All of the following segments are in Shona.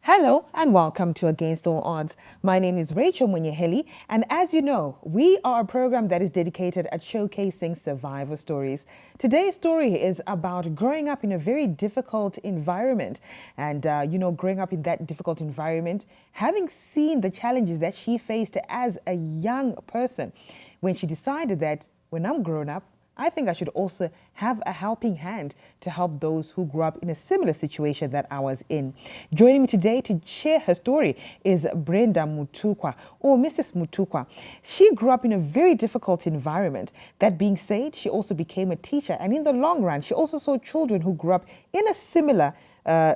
Hello and welcome to Against All Odds. My name is Rachel Munyeheli, and as you know, we are a program that is dedicated at showcasing survivor stories. Today's story is about growing up in a very difficult environment, and growing up in that difficult environment, having seen the challenges that she faced as a young person, when she decided that when I'm grown up, I think I should also have a helping hand to help those who grew up in a similar situation that I was in. Joining me today to share her story is Brenda Mutukwa, or Mrs. Mutukwa. She grew up in a very difficult environment. That being said, she also became a teacher, and in the long run, she also saw children who grew up in a similar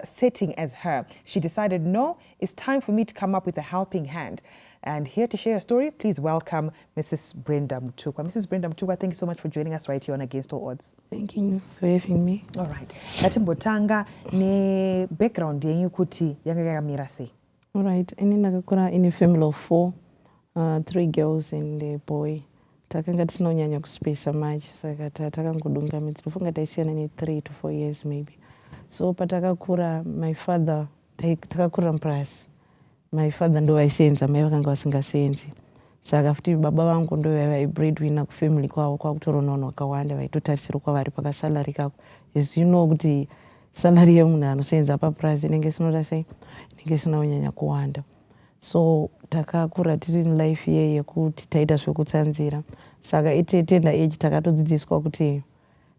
setting as her. She decided, no, it's time for me to come up with a helping hand. And here to share a story, please welcome Mrs. Brenda Mutukwa. Mrs. Brenda Mutukwa, thank you so much for joining us right here on Against All Odds. Thank you for having me. All right. Mbotanga ne background yenyu kuti yakamira sei? All right. Ndakakura in a family of four, 3 girls and a boy. Takanga tinonyanya kuspesa much, saka takangodunga mitsofunga taisiyana ne 3 to 4 years maybe. So patakakura my father takakura mprasi. My father ndo aisenza, mai vakanga vasingasenzi. Saka futi baba vangu ndo vaiva breadwinner kufamily kwavo, kwakutora vanhu vakawanda vaitotarisirwa kwavari pakasalary kako. As you know kuti salary yemunhu anosenza papurazi inenge sinota sei, inenge isina kunyanya kuwanda. So takakura tiri in life iye yekuti taita zvekutsanzira. Saka tenda age takatodzidziswa kuti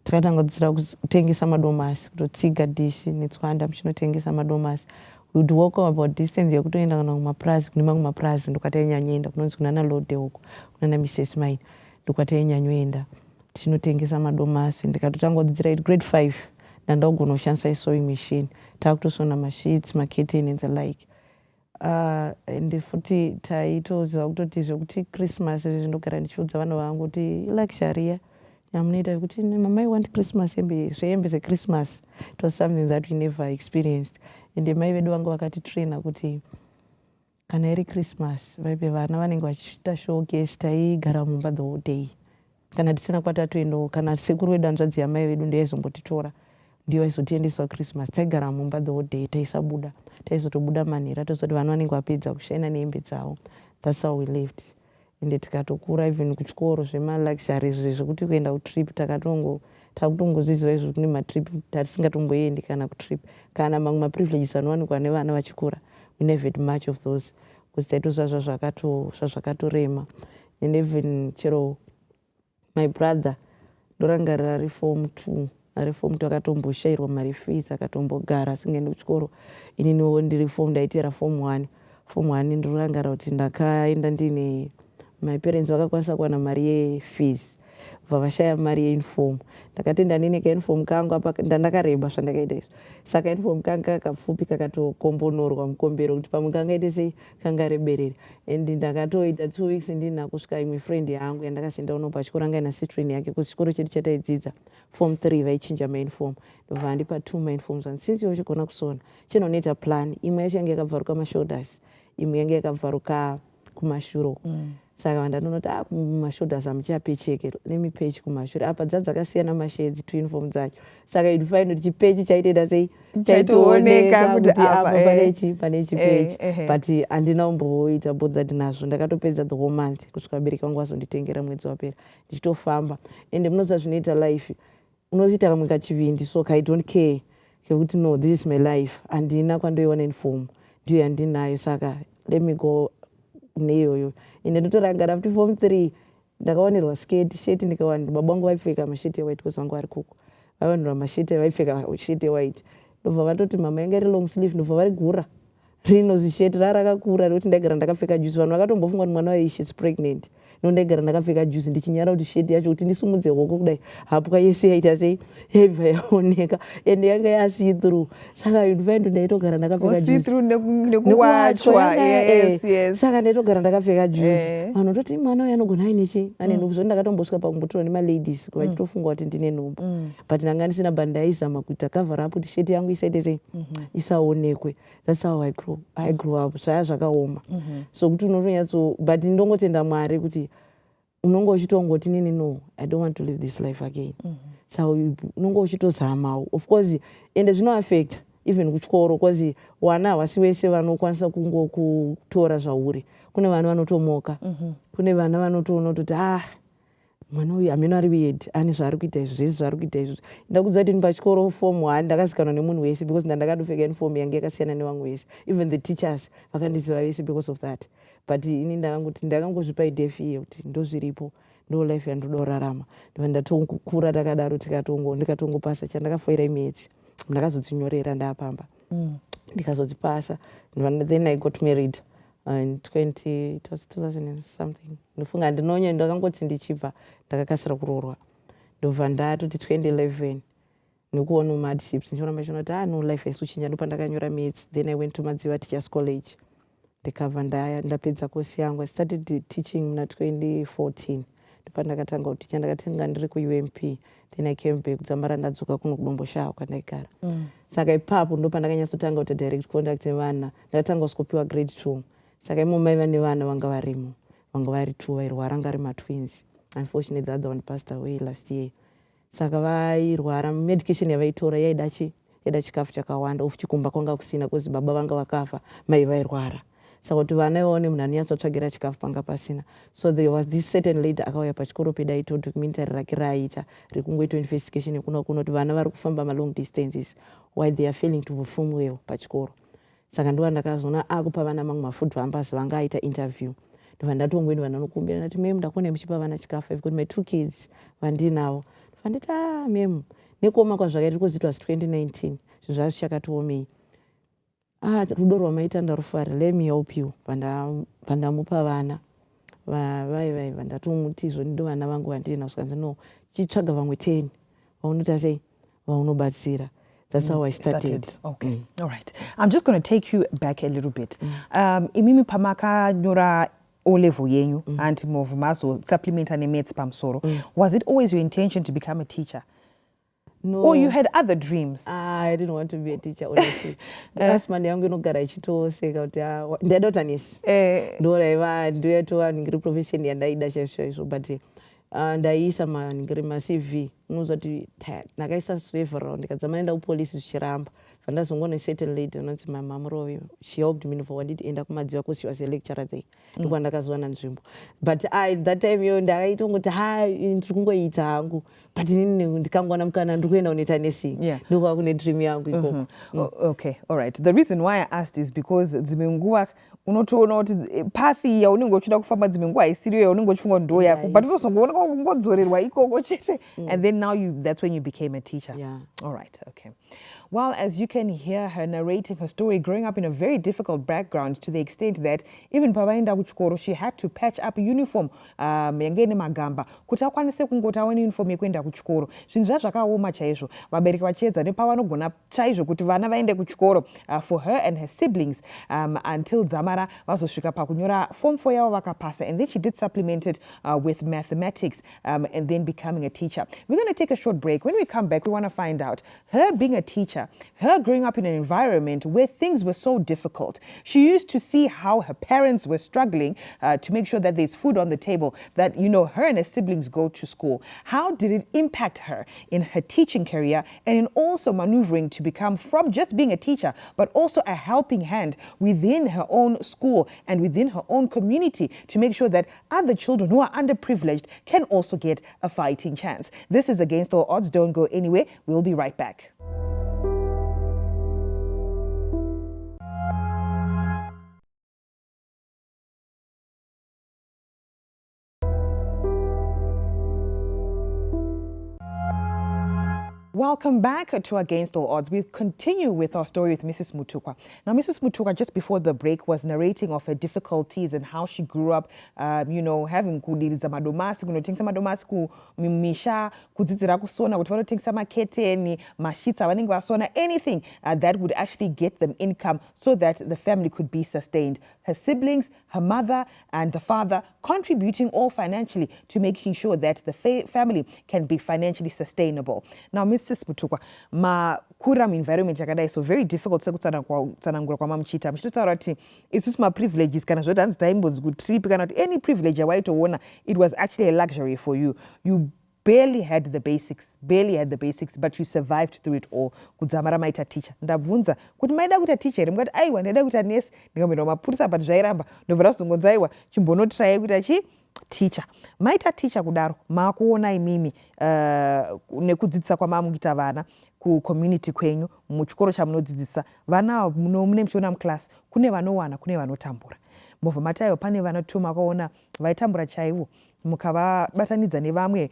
takatanga kudzidzira kutengesa madomasi, kutotsiga dishi netswanda muchinotengesa madomasi. We would walk about distance yekutoenda kana kumapurazi, kune mamwe mapurazi ndokatainyanyenda kunonzi kunana Lode uko, kunana Mrs. Mine ndokatainyanyenda tinotengesa madomasi. Ndikatotanga kudzidzira grade 5 ndandogona kushandisa sewing machine, takutosona masheets, maketen and the like. And futi taitoziva kutoti zvekuti Christmas ndogara ndichiudza vana vangu kuti luxury yamunoita kuti mama I want Christmas zvehembe zeChristmas. It was something that we never experienced. Ende mai vedu vangu vakatitraina kuti kana iri Christmas vaipe vana vanenge vachiita showcase, taigara mumba the whole day. Kana tisina kwatatoendawo, kana sekuru vedu hanzvadzi yamai vedu ndiye aizombotitora, ndiyo aizotiendesa Christmas, taigara mumba the whole day, taisabuda, taizotobuda manhera tozoti vana vanenge vapedza kushaina nehembe dzavo. That's how we lived. Ende tikatokura even kuchikoro zvemaluxury zvekuti kuenda kutrip takutongozviziva izvo kune matrip tatisingatomboendi kana kutrip, kana mamwe maprivileges anowanikwa nevana vachikura. We never had much of those because taitozva zvazvakatorema. And even chero my brother ndorangarira ari form 2 akatomboshairwa mari fees akatombogara asingaendi kuchikoro. Ininiwo ndiri form ndaitera form 1 ndorangarira kuti ndakaenda ndine my parents vakakwanisa kuwana mari yefees, vavashaya mari yeuniform. Ndakatenda ndine kauniform kangu apa ndandakareba zvandakaita izvo. Saka uniform kangu kakapfupi kakatokombonorwa mukombero kuti pamwe kangaite sei kangareberera. And ndakatoita 2 weeks ndina kusvika imwe friend yangu yandakasenda uno pachikoro anga ina citrine yake kuchikoro chedu chataidzidza form 3 vaichinja mauniform. Ndobva ndipa 2 mauniforms and since iwe uchigona kusona chinoneta plan. Imwe yacho yange yakabvaruka mashoulders, imwe yange yakabvaruka kumashure. Saka vandandonoti mashoulders amuchapecheke, let me patch kumashure. Apa dzakasiyana mashades to uniform dzacho. Saka you'd find kuti chipechi chaitoita sei chaitooneka kuti apa pane chipechi. But handina kumboita both that nazvo. Ndakatopedza the whole month kusvika vabereki vangu vazonditengera mwedzi wapera ndichitofamba. Ende munoziva zvinoita life, unochiita kamwe kachivindi, so I don't care kekuti no, this is my life. Handina kwandoiwana uniform, ndiyo yandinayo, saka let me go neyoyo. Ende ndotorangara kuti form 3 ndakawanirwa sheti ndikawanirwa. Baba vangu vaipfeka masheti white because vangu vari kuku, vaiwanirwa masheti vaipfeka sheti white. Ndobva vatoti mama yanga iri long sleeve, ndobva vari gura rinozi sheti rarakakura rokuti ndaigara ndakapfeka juzi. Vanhu vakatombofunga kuti mwana wayo she's pregnant, ndaigara ndakapfeka juzi ndichinyara kuti sheti yacho kuti ndisumudze hoko kudai hapwa yese yaita sei yaibva yaoneka. Ende yanga yasee through. Saka you'd ndaitogara ndakapfeka juzi nekuwachwa. Saka ndaitogara ndakapfeka juzi. Vanhu toti mwana wayo anogona ainechi ane nhumbu. Zvino ndakatombosvika pambotorwa nemaladies vachitofunga kuti ndine nhumbu. But ndanga ndisina bani ndaizama kuita cover up kuti sheti yangu isaite sei isaonekwe. That's how I grew up. Zvaya zvakaoma. So kuti unotonyatso, but ndongotenda Mwari kuti unongo uchitongoti nini no, I don't want to live this life again. So unongo uchitozamawo. Of course ende zvino affect even kuchikoro kwazi wana havasi vese vanokwanisa kungokutora zvauri. Kune vana vanotomoka, kune vana vanotoona kuti mwana uyu hameno ari weird, ane zvaari kuita izvi, zvese zvaari kuita izvi. Ndakudza kuti pachikoro form 1 ndakazikanwa nemunhu wese because ndakandopfeka uniform yangu yakasiyana nevamwe vese. Even the teachers vakandiziva vese because of that. But ini ndakangozvipa idefi iye kuti ndozviripo, ndo life yandoda kurarama. Ndatongokura takadaro ndikatongopasa chandakafoira imyedzi. Ndakazodzinyorera ndapamba. Ndikazodzipasa. Then I got married. In 2000 and something. Ndofunga ndinonya ndakangoti ndichibva ndakakasira kuroorwa. Ndobva ndatoti 2011 nikuona hardships ndichiona machona kuti no life haisi ndo pandakanyora maths. Then I went to Madziva Teachers College. Ndikabva ndapedza course yangu. I started teaching muna 2014. Ndopandakatanga kuticha ndakatanga ndiri kuUMP. Then I came back kudzamara ndadzoka kuno kudomboshawa kwandaigara. Saka ipapo ndopandakanyatsotangawo kuita direct contact nevana. Ndakatanga kuskopiwa grade 2. Saka imo vane vana vanga varimo, vanga vari 2 vairwara ngari twins. Unfortunately the other one passed away last year. Saka vairwara medication yavaitora yaida chikafu chakawanda, chikumba kwanga kusina kuzi baba vanga vakafa, mai vairwara. Saka kuti vana vaone munhu anonyatsotsvagira chikafu panga pasina. So there was this certain lady akauya pachikoro pedaito documentary rake raaita rekungoita investigation yekuno kuti vana vari kufamba long distances, why they are failing to perform well pachikoro. Saka ndo ndakazoona akupa vana mamwe mafood pampers vangaita interview. Ndobva ndatongweni vana nokumbira ndati mem ndakone muchipa vana chikafu because my 2 kids vandinavo. Ndobva nditi mem nekoma kwazvakaita because it was 2019 zvinhu zvazvo chakatiomei. Rudo rwamaita ndarufara, let me help you. Pandamupa vana vaiva ndatomuti izvoni ndo vana vangu vandina zvikanzi no chitsvaga vamwe 10 vaunota sei vaunobatsira. That's how I started. Okay. All right. I'm just going to take you back a little bit. Imimi pamaka nyora O level yenyu and movumazo supplement and maths pamsoro. Was it always your intention to become a teacher? No. Or you had other dreams? I didn't want to be a teacher, honestly. Last Monday yangu inogara ichitoseka kuti ndadota nesi. Ndoraiva ndoyatova ngiri profession yandaida chaizvo but ndaisa ngiri ma-CV unoziva kuti ndakaisa several ndikadzama enda kupolisi zvichiramba. Vandazongona certain lady unonzi mamamurove, she helped me for wanditienda kumadziva because she was a lecturer there. Ndokwandakazowana nzvimbo. But that time yo ndakaita ngoti ndiri kungoita hangu. But ndikangwana mukana ndiri kuenda kunoita nursing. Ndokwa kune dream yangu ikoko. Okay, all right. The reason why I asked is because dzimwe nguva unotoona kuti pathi yaunenge uchida kufamba dzimwe nguva isiriyo yaunenge uchifunga ndo yako, but unozongoona kungodzorerwa ikoko chete, and then now that's when you became a teacher. All right, okay. Well, as you can hear her narrating her story, growing up in a very difficult background to the extent that even pavaenda kuchikoro she had to patch up a uniform yangene magamba kuti akwanise kungoti awane uniform yekuenda kuchikoro. Zvinhu zvakaoma chaizvo. Vabereki vachiedza nepavanogona chaizvo kuti vana vaende kuchikoro for her and her siblings until dzamara vazosvika pakunyora form 4 yavo vakapasa, and then she did supplement it with mathematics and then becoming a teacher. We're going to take a short break. When we come back, we want to find out her being a teacher, her growing up in an environment where things were so difficult. She used to see how her parents were struggling to make sure that there's food on the table, that, you know, her and her siblings go to school. How did it impact her in her teaching career and in also maneuvering to become from just being a teacher, but also a helping hand within her own school and within her own community to make sure that other children who are underprivileged can also get a fighting chance? This is Against All Odds. Don't go anywhere. We'll be right back. Welcome back to Against All Odds. We continue with our story with Mrs. Mutukwa. Now, Mrs. Mutukwa, just before the break, was narrating of her difficulties and how she grew up, you know, having kudiriza madomasi, kunotengesa madomasi kumisha, kudzidzira kusona, kuti vanotengesa maketeni, mashitsa, vanenge vasona, anything that would actually get them income so that the family could be sustained. Her siblings, her mother, and the father contributing all financially to making sure that the family can be financially sustainable. Now, Mrs. Mutukwa, makura environment yakadai so very difficult sekutsanangura kwamamuchita muchitotaura kuti isusu maprivileges kana zvoti taimbonzi kutrip kana kuti any privilege yawaitoona, it was actually a luxury for you. You barely had the basics, but you survived through it all. Kudzamara maita teacher. Ndabvunza kuti maida kuita teacher here, mukati aiwa ndaida kuita nurse, ndikamboenda kumapurisa but zvairamba. Ndobva razongonzi aiwa chimbonotrai kuita teacher. Maita teacher kudaro, makuona imimi nekudzidzisa kwamamuita vana ku-community kwenyu, muchikoro chamunodzidzisa. Vana mune muchiona muclass, kune vanowana, kune vanotambura. Mobva mataiwa pane vana tu makaona vaitambura chaivo. Mukavabatanidza nevamwe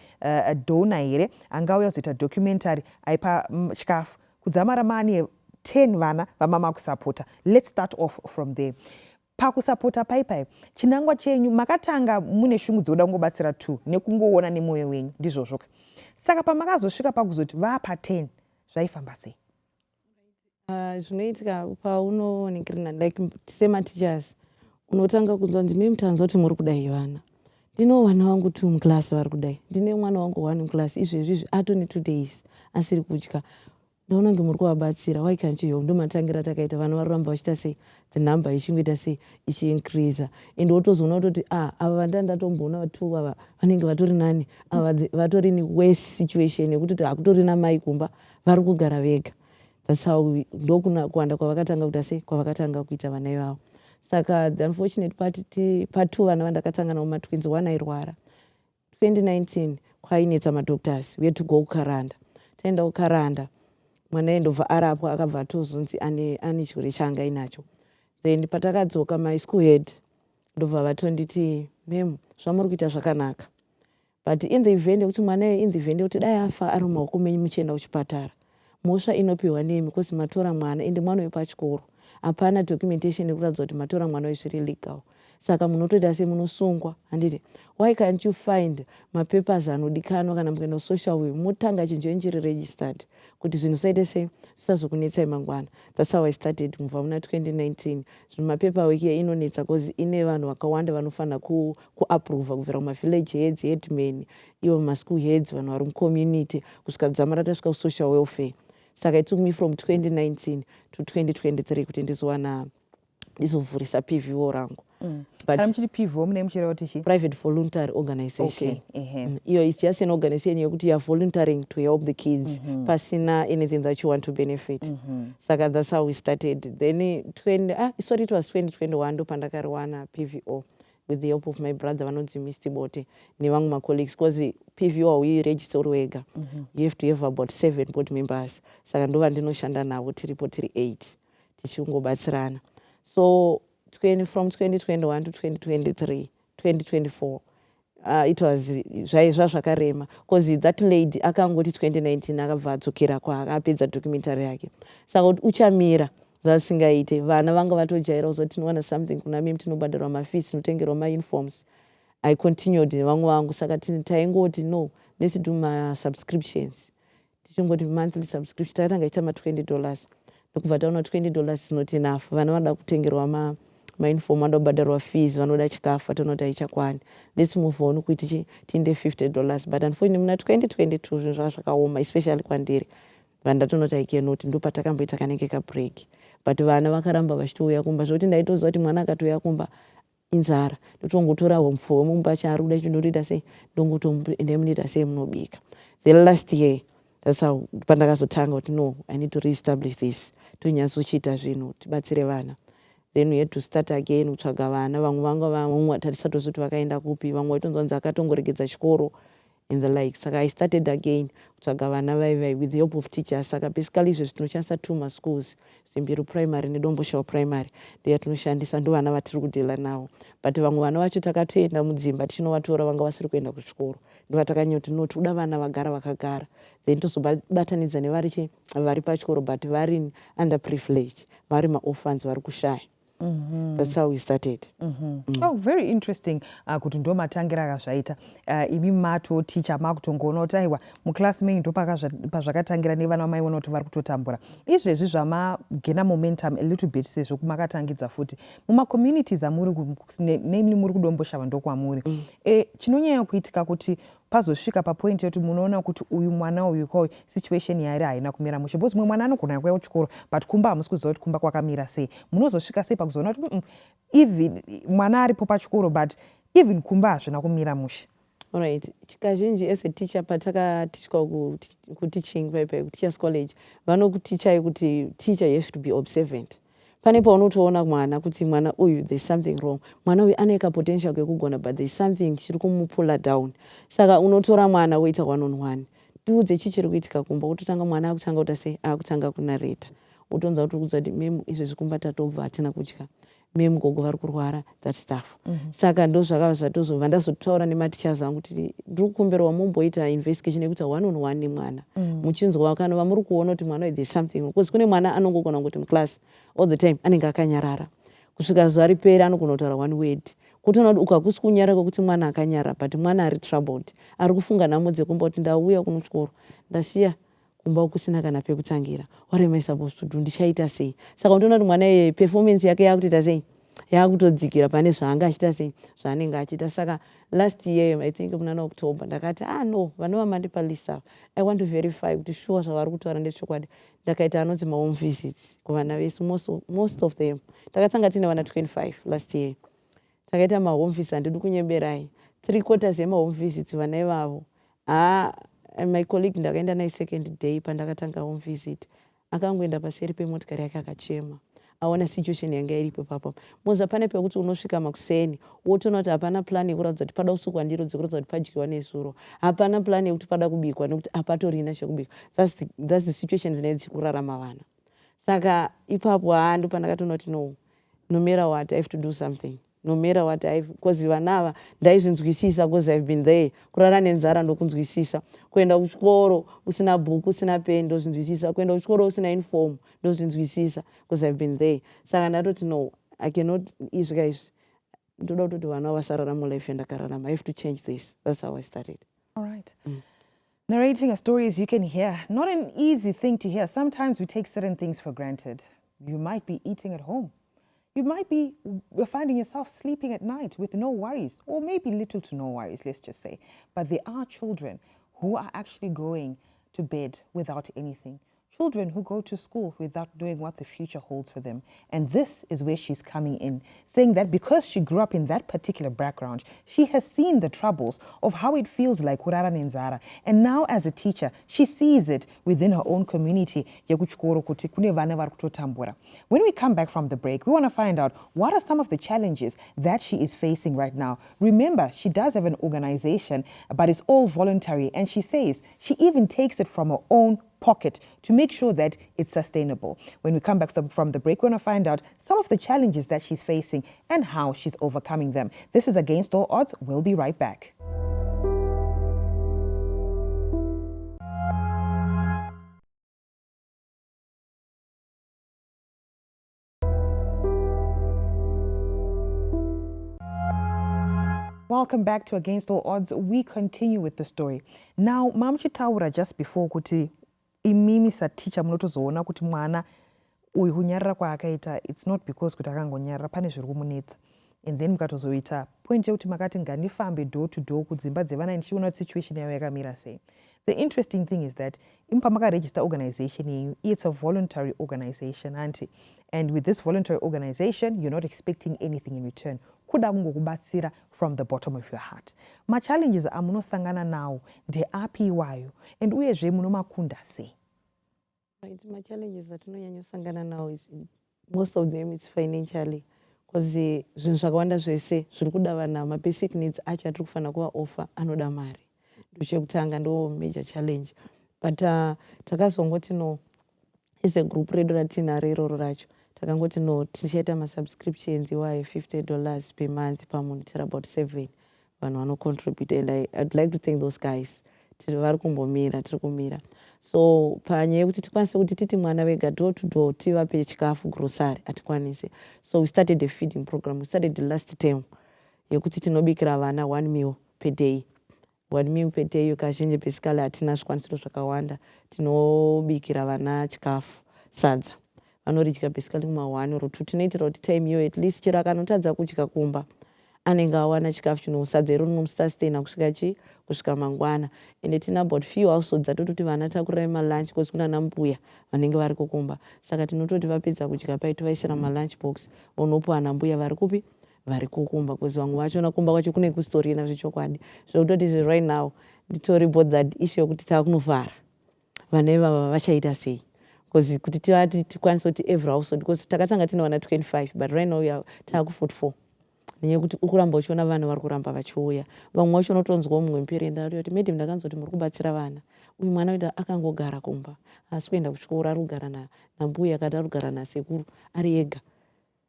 donor here angauya kuzoita documentary aipa chikafu. Kudzamara mane 10 vana vamama kusapota. Let's start off from there. Pakusapota paipai, chinangwa chenyu makatanga mune shungu dzoda kungobatsira 2 nekungoona nemwoyo wenyu ndizvozvo. Saka pamakazosvika pakuzoti vapa 10 zvaifamba sei? Zvinoitika paunoonekera like sema-teachers unotanga kunzwa ndime mutanzwa kuti muri kudai vana. Ndino vana vangu 2 muclass vari kudai. Ndine mwana wangu 1 muclass izvezvi atoni 2 days asiri kudya. Ndaona kunge muri kuvabatsira. Why can't you? Ndomatangira takaita vana varamba vachiita sei, the number ichingoita sei ichiincrease. Ende wotozoona kutoti ava vandandatomboona 2 ava vanenge vatori nani, ava vatori in worse situation yekuti hakutorina mai kumba vari kugara vega. That's how ndokuna kuwanda kwavakatanga kuita sei kwavakatanga kuita vana ivavo. Saka the unfortunate part 2 vana vandakatanga navo matwins 1 airwara. 2019 kwainetsa madoctors we had to go kukaranda. Taenda kukaranda mwana endobva arapwa akabva atozonzi ane chirwere chaanga inacho. Then patakadzoka my school head ndobva vatonditi mem zvamuri kuita zvakanaka, but in the event yekuti mwana in the event yekuti dai afa ari mumaoko menyu muchienda kuchipatara, mhosva inopiwa nemi because matora mwana ende mwana wepachikoro, hapana documentation yekuratidza kuti matora mwana wezviri legal. Saka munotoita semunosungwa. Handiti why can't you find mapapers anodikanwa kana mukaenda kusocial way mutanga chinhu chiri registered kuti zvinhu zvisaite sei zvisazokunetsai mangwana. That's how I started mubva muna 2019. Zvino mapaperwork inonetsa because ine vanhu vakawanda vanofanira kuapprova kubvira kumavillage heads, headmen, ivo maschool heads, vanhu vari mucommunity kusvika dzamara tasvika kusocial welfare. Saka it took me from 2019 to 2023 kuti ndizovhurisa PVO rangu. But PVO mune muchireva tichi private voluntary organization. Okay. Iyo is just an organization yokuti you are volunteering to help the kids pasina anything that you want to benefit. Saka that's how we started. Then it was 2021 ndopandakariwana PVO with the help of my brother vanonzi Mr. Bote nevamwe macolleagues because PVO hauiregister uri wega. You have to have about 7 board members. Saka ndova ndinoshanda navo tiripo 8 tichiongobatsirana. So from 2021 to 2023, 2024, it was zvakarema because that lady akangoti 2019 akabva adzokera kwaakapedza documentary yake. Saka kuti uchamira zvasingaite vana vanga vatojaira kuzoti tinowana something kuna mimi tinobhadharwa mafees tinotengerwa mauniforms. I continued nevamwe vangu saka taingoti no, let's do my subscriptions. Tichingoti monthly subscription takatanga icha $20. Ndokubva taona $20 is not enough. Vana vanoda kutengerwa mauniform, vanoda kubhadharwa fees, vanoda chikafu tonoti haichakwani. Let's move on kuiti tiinde $50. But unfortunately muna 2022 zvinhu zvakaoma especially kwandiri. Vandatonoti I cannot, ndopatakamboita kanenge kabreak. But vana vakaramba vachitouya kumba zvoti ndaitoziva kuti mwana akatouya kumba inzara. Ndotongotora mupfuwo mumba chaari kuda chindoita sei ndongotoenda munoita sei munobika. The last year that's how pandakazotanga kuti no, I need to reestablish this. Tonyatsochita zvinhu tibatsire vana. Then we had to start again kutsvaga vana. Vamwe tarisatoziva kuti vakaenda kupi, vamwe vaitonzwanzi akatongoregedza chikoro and the like. Saka I started again kutsvaga vana vaivai with the help of teachers. Saka basically izvezvi tinoshandisa 2 schools, Zimbiro primary neDomboshawa primary. Ndoya tinoshandisa, ndo vana vatiri kudhila navo. But vamwe vana vacho takatoenda mudzimba tichinovatora vanga vasiri kuenda kuchikoro. Ndovatakanyoti no, tinoda vana vagara vakagara. Then tozobatanidza nevari pachikoro but vari underprivileged, vari maorphans vari kushaya. That's how we started. Oh, very interesting. Kuti ndo matangira akazvaita. Imi mato teacher makutongoona kuti aiwa muclass menyu ndo pazvakatangira nevana vamaiona kuti vari kutotambura. Izvezvi zvamagena momentum a little bit sezvo kumakatangidza futi. Mumacommunities amuri namely muri kuDomboshawa ndokwamuri. Chinonyanya kuitika kuti pazosvika papoint yekuti munoona kuti uyu mwana uyu kwa situation yaari haina kumira mushe. Because mumwe mwana anogona kuuya kuchikoro but kumba hamusi kuziva kuti kumba kwakamira sei. Munozosvika sei pakuzoona kuti even mwana aripo pachikoro but even kumba hazvina kumira mushe. All right. Kazhinji as a teacher patakatichwa ku-teaching ku-teachers college vanokutichai kuti teacher has to be observant. Pane paunotoona mwana kuti mwana uyu there's something wrong. Mwana uyu ane potential kekugona but there's something chiri kumupula down. Saka unotora mwana woita one on one. Tiudze chichiri kuitika kumba utotanga mwana akutanga utase akutanga kunareta. Utonza kuti kudza kuti mem izvo zvikumbata tobva atina kutya. Mem gogo vari kurwara that stuff. Saka ndo zvakava zvatozova ndazotaura nematichers angu kuti ndiri kukumbirwa mumboita investigation yekuita one on one nemwana. Muchinzwa kanova muri kuona kuti mwana there's something because kune mwana anongogona kuti muclass all the time anenge akanyarara. Kusvika zuva ripera anogona kutaura one word. Kutoona kuti ukakusi kunyara kwekuti mwana akanyara but mwana ari troubled. Ari kufunga nhamo dzekumba kuti ndauya kunochikoro ndasiya kumba kusina kana pekutangira. What am I supposed to do? Ndichaita sei? Saka unoona kuti mwana performance yake yakuita sei? Yakutodzikira pane zvaanga achita sei? Zvaanenge achita. Saka last year I think muna October ndakati no vanova mandipa list up. I want to verify kuti sure zvavari kutaura ndechokwadi. Ndakaita anonzi home visits kuvana vese most of them. Takatanga tine vana 25 last year. Takaita home visits handidi kunyemberai. 3/4 home visits vana ivavo. My colleague ndakaenda naye second day pandakatanga home visit. Akangoenda paseri pemotikari yake akachema. Aona situation yanga iripo papo. Moza pane pekuti unosvika makuseni wotoona kuti hapana plan yekuratidza kuti pada kusukwa ndiro dzekuratidza kuti padyiwa nesuro. Hapana plan yekuti pada kubikwa nekuti hapatorina chekubika. That's the situation dzinenge kurarama vana. Saka ipapo ndo pandakatoona kuti no matter what I have to do something. No matter what because vanava ndaizvinzwisisa because I've been there. Kurara nenzara ndokunzwisisa. Kuenda kuchikoro usina bhuku usina pen ndozvinzwisisa. Kuenda kuchikoro usina uniform ndozvinzwisisa because I've been there. Saka ndatoti no, I cannot izvika izvi. Ndoda kutoti vana vasararama life yandakararama. I have to change this. That's how I started. All right. Narrating a story, as you can hear, not an easy thing to hear. Sometimes we take certain things for granted. You might be eating at home. You might be finding yourself sleeping at night with no worries, or maybe little to no worries, let's just say. But there are children who are actually going to bed without anything. Children who go to school without knowing what the future holds for them. And this is where she's coming in, saying that because she grew up in that particular background, she has seen the troubles of how it feels like kurara nenzara. And now as a teacher, she sees it within her own community. When we come back from the break, we want to find out what are some of the challenges that she is facing right now. Remember, she does have an organization, but it's all voluntary. And she says she even takes it from her own pocket to make sure that it's sustainable. When we come back from the break, we're going to find out some of the challenges that she's facing and how she's overcoming them. This is Against All Odds. We'll be right back. Welcome back to Against All Odds. We continue with the story. Now, Mam Chitaura just before kuti imimi sa teacher munotozoona kuti mwana uyu kunyarara kwaakaita it's not because kuti akangonyarara pane zviri kumunetsa. And then mukatozoita point yekuti makati ngandifambe door to door kudzimba dzevana ndichiona situation yayo yakamira sei. The interesting thing is that impa makaregister organization yenyu, it's a voluntary organization, auntie. And with this voluntary organization, you're not expecting anything in return. Kuda kungokubatsira from the bottom of your heart. Ma challenges amunosangana nawo ndeapi iwayo and uyezve munomakunda sei? Right, my challenges that tinonyanyosangana nawo is most of them it's financially. Because zvinhu zvakawanda zvese zviri kuda vana mabasic needs acho atiri kufanira kuva offer anoda mari. Ndochekutanga ndo major challenge. But takazongoti no as a group redu ratinaro iroro racho takangoti no tichaita ma-subscriptions iwayo $50 per month pamunhu tiri about 7 vanhu vanocontribute and I'd like to thank those guys. Vari kumbomira tiri kumira. So panyaya yekuti tikwanise kuti titi mwana wega door to door tivape chikafu grocery atikwanise. So we started a feeding program. We started the last term yekuti tinobikira vana 1 meal per day. 1 meal per day kazhinji basically hatina zvikwanisiro zvakawanda. Tinobikira vana chikafu sadza. Vanoridya basically kuma 1 or 2. Tinoitira kuti time iyo at least chero akanotadza kudya kumba anenge awana chikafu chino sadza iro rinomusustain kusvika mangwana. And tina about few households dzatototi vana takurai malunch because kuna nambuya vanenge vari kukumba. Saka tinototi vapedza kudya pai tovaisira malunch box vonopuwa nambuya vari kupi vari kukumba because vamwe vacho nakumba kwacho kune kustori na zvechokwadi zvokutoti right now nditori about that issue yokuti takunovhara vana ivava vachaita sei because kuti tivati tikwanise kuti every household because takatanga tine vana 25 but right now taaku 44 nenyaya yekuti ukuramba uchiona vanhu vari kuramba vachiuya vamwe vacho unotonzwa mumwe mupirenda ati madam ndakanzwa kuti muri kubatsira vana uyu mwana uita akangogara kumba asi kuenda kuchikoro ari kugara nambuya akati ari kugara nasekuru ari ega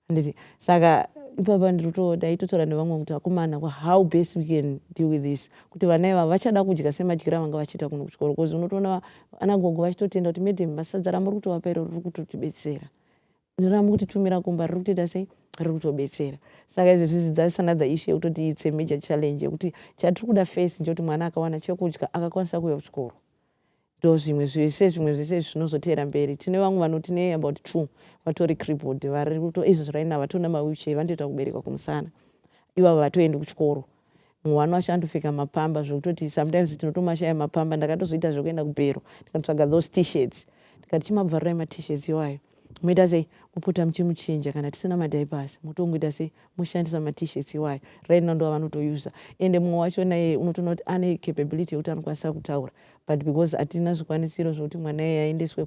anditi saka ipapa ndaitotaura nevamwe kuti akomana how best we can deal with this kuti vana ivava vachada kudya semadyira vanga vachiita kuno kuchikoro because unotoona anagogo vachitotenda kuti madam masadza ramuri kutovapa iro riri kutotibetsera ramukutitumira kumba riri kutoita sei riri kutobetsera saka izvezvi that's another issue yekutoti it's a major challenge yekuti chatiri kuda face ndechekuti mwana akawana chekudya akakwanisa kuuya kuchikoro ndo zvimwe zvese zvinozotera mberi tine vamwe vanotine about 2 vatori crippled vari kuto izvo right now vatona mawheelchair vanotoita kubereka kumusana ivavo vatoendi kuchikoro mumwe wano wacho andopfeka mapamba zvokutoti sometimes tinotomashaya mapamba ndakatozoita zvekuenda kubhero ndikatsvaga those t-shirts ndikati chimabvarirai ma-t-shirts iwayo moita sei mopota muchimuchinja kana tisina madiapers motongoita sei moshandisa ma-t-shirts iwayo right now ndo vanotousa ende mumwe wacho naye unotoona kuti ane capability yekuti anokwanisa kutaura but because hatina zvikwanisiro zvokuti mwana iye aendeswe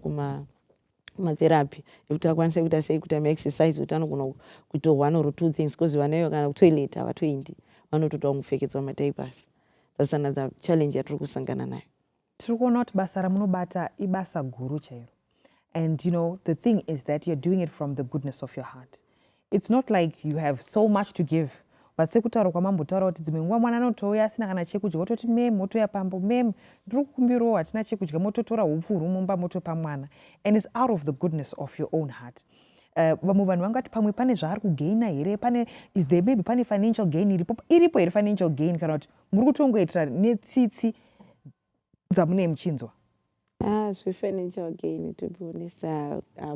kumatherapy yekuti akwanise kuita sei kuita maexercise kuti anogona kuita 1 or 2 things because vana ivo kana kutoilet havatoendi vanototaura kupfekedzwa madiapers that's another challenge yatiri kusangana nayo tiri kuona kuti basa ramunobata ibasa guru chairo. And, you know, the thing is that you're doing it from the goodness of your heart. It's not like you have so much to give. But sekutaura kwamambotaura kuti dzimwe nguva mwana anotouya asina kana chekudya wototi mem motoya pambo mem ndiri kukumbirawo hatina chekudya mototora hupfu huri mumba motopa mwana and it's out of the goodness of your own heart. Vamwe vanhu vangati pamwe pane zvaari kugaina here is there maybe pane financial gain iripo here financial gain kana kuti muri kutongoitira netsitsi dzamune muchinzwa. Financial gain to be honest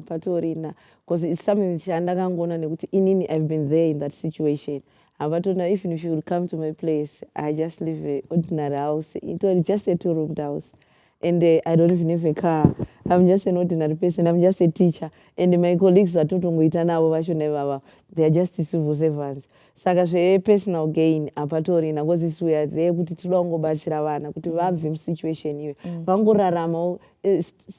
patorina because it's something chandakangoona nekuti inini I've been there in that situation avatona even if you would come to my place I just live an ordinary house it was just a 2-roomed house and I don't even have a car. I'm just an ordinary person. I'm just a teacher and my colleagues vatotongoita navo vachona ivava they are just civil servants saka zvepersonal gain apatorina because we are there kuti tinoda kungobatsira vana kuti vabve musituation iyo vangoraramawo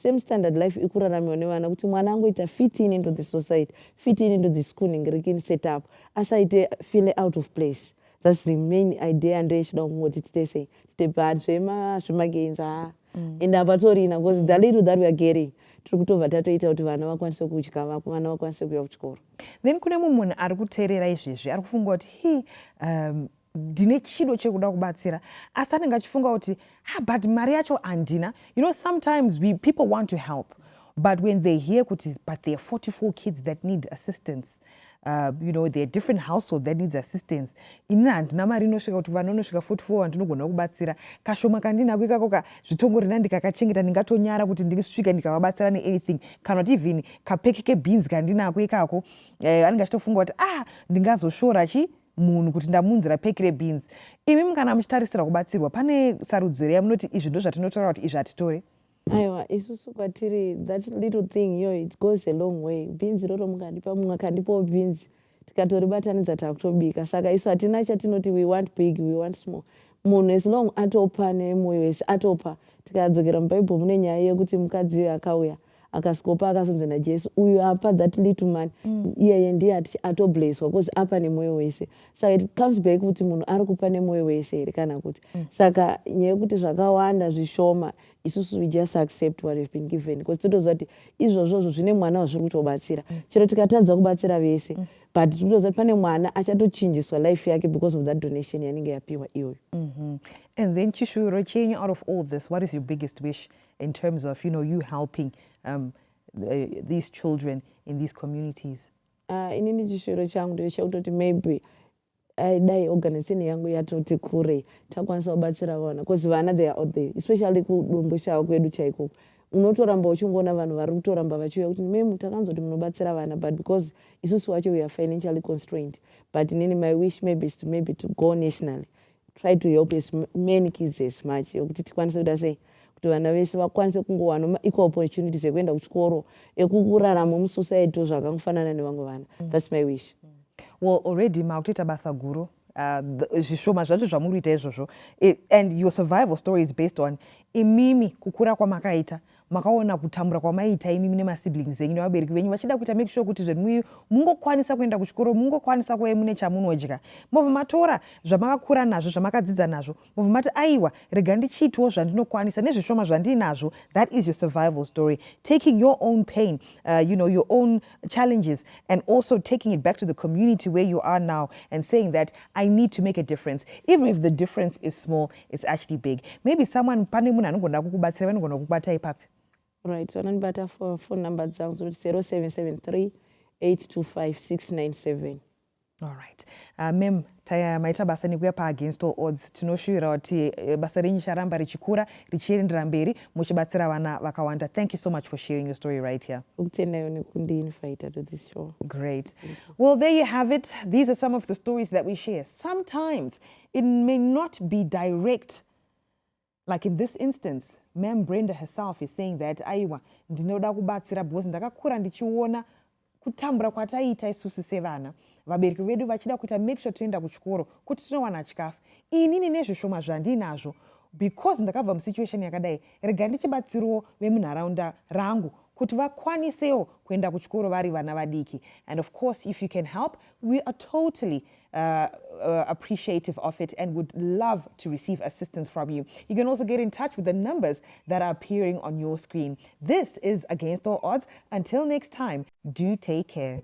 same standard life ikuraramiwa nevana kuti mwana angoita fit in into the society fit in into the schooling curriculum setup asaite feel out of place. That's the main idea and ndechida kungoti titese titebhat zvemagains and apatorina because the little that we are getting tiri kutobva tatoita kuti vana vakwanise kudya vana vakwanise kuya kuchikoro. Then kune mumwe munhu ari kuteerera izvezvi ari kufunga kuti ndine chido chekuda kubatsira asi anenge achifunga kuti but mari yacho handina. You know, sometimes people want to help but when they hear kuti but there are 44 kids that need assistance, you know, there are different households that needs assistance. Inini handina mari inosvika kuti vana unosvika 44 vandinogona kubatsira kashoma kandinako ikako zvitongorina ndikakachengeta ndingatonyara kuti ndisvika ndikavabatsira neanything kana kuti even kapeki kebeans kandinako ikako anenge achitofunga kuti ndingazoshora munhu kuti ndamunzira peki rebeans. Imi kana muchitarisira kubatsirwa pane sarudzo here yamunoti izvi ndo zvatinotaura kuti izvi hatitore? Aiwa isusu kwatiri that little thing yo it goes a long way. Beans roro mukandipa mumwe akandipawo beans tikatoribatanidza takutobika saka isu hatina chatinoti we want big we want small. Munhu as long atopa nemwoyo wese atopa. Tikadzokera mubhaibheri mune nyaya yekuti mukadzi uyo akauya akasikopa akasonza naJesu uyu apa that little man iyeye ndiye atoblesswa because apa nemwoyo wese saka it comes back kuti munhu ari kupa nemwoyo wese here kana kuti saka nyaya yekuti zvakawanda zvishoma isusu we just accept what we've been given because totoziva kuti izvozvozvo zvine mwana wazviri kutobatsira chero tikatadza kubatsira vese but totoziva kuti pane mwana achatochinjiswa life yake because of that donation yanenge yapiwa iyoyo. And then chishuviro chenyu out of all this, what is your biggest wish in terms of, you know, you helping these children in these communities? Inini chishuviro changu ndechekutoti maybe dai organization yangu yatoti kure takwanisa kubatsira vana because vana they are out there especially kudombo chavo kwedu chaiko unotoramba uchingoona vanhu vari kutoramba vachiuya kuti memu takanzoti munobatsira vana but because isusu wacho we are financially constrained but inini my wish maybe is to go nationally try to help as many kids as much yokuti tikwanise kuita sei kuti vana vese vakwanise kungowana equal opportunities ekuenda kuchikoro ekukurarama musociety zvakangofanana nevamwe vana. That's my wish. well already makuita basa guru zvishoma zvacho zvamuri kuita izvozvo, and your survival story is based on imimi kukura kwamakaita makaona kutambura kwamaita imimi nemasiblings enyu nevabereki venyu vachida kuita make sure kuti zvenyu mungokwanisa kuenda kuchikoro, mungokwanisa kuve mune chamunodya, mobva matora zvamakakura nazvo zvamakadzidza nazvo, mobva mati aiwa rega ndichiitwo zvandinokwanisa nezvishoma zvandinazvo. That is your survival story, taking your own pain, your own challenges, and also taking it back to the community where you are now and saying that I need to make a difference. Even if the difference is small, it's actually big. Maybe someone pane munhu anogona kukubatsira, vanogona kukubata ipapi. Right, vanondibata for phone number dzangu 0773 825 697. All right. Mem, maita basa nekuya pa-against all odds. Tinoshuvira kuti basa renyu charamba richikura, richiendera mberi, muchibatsira vana vakawanda. Thank you so much for sharing your story right here. Ukutendayo nekundiinvita to this show. Great. Well, there you have it. These are some of the stories that we share. Sometimes it may not be direct. Like in this instance, Ma'am Brenda herself is saying that aiwa ndinoda kubatsira because ndakakura ndichiona kutambura kwataita isusu sevana. Vabereki vedu vachida kuita make sure toenda kuchikoro kuti tinowana chikafu. Inini nezvishoma zvandinazvo because ndakabva musituation yakadai, rega ndichibatsirawo vemunharaunda rangu kuti vakwanisewo kuenda kuchikoro vari vana vadiki. And of course, if you can help, we are totally appreciative of it and would love to receive assistance from you. You can also get in touch with the numbers that are appearing on your screen. This is Against All Odds. Until next time, do take care.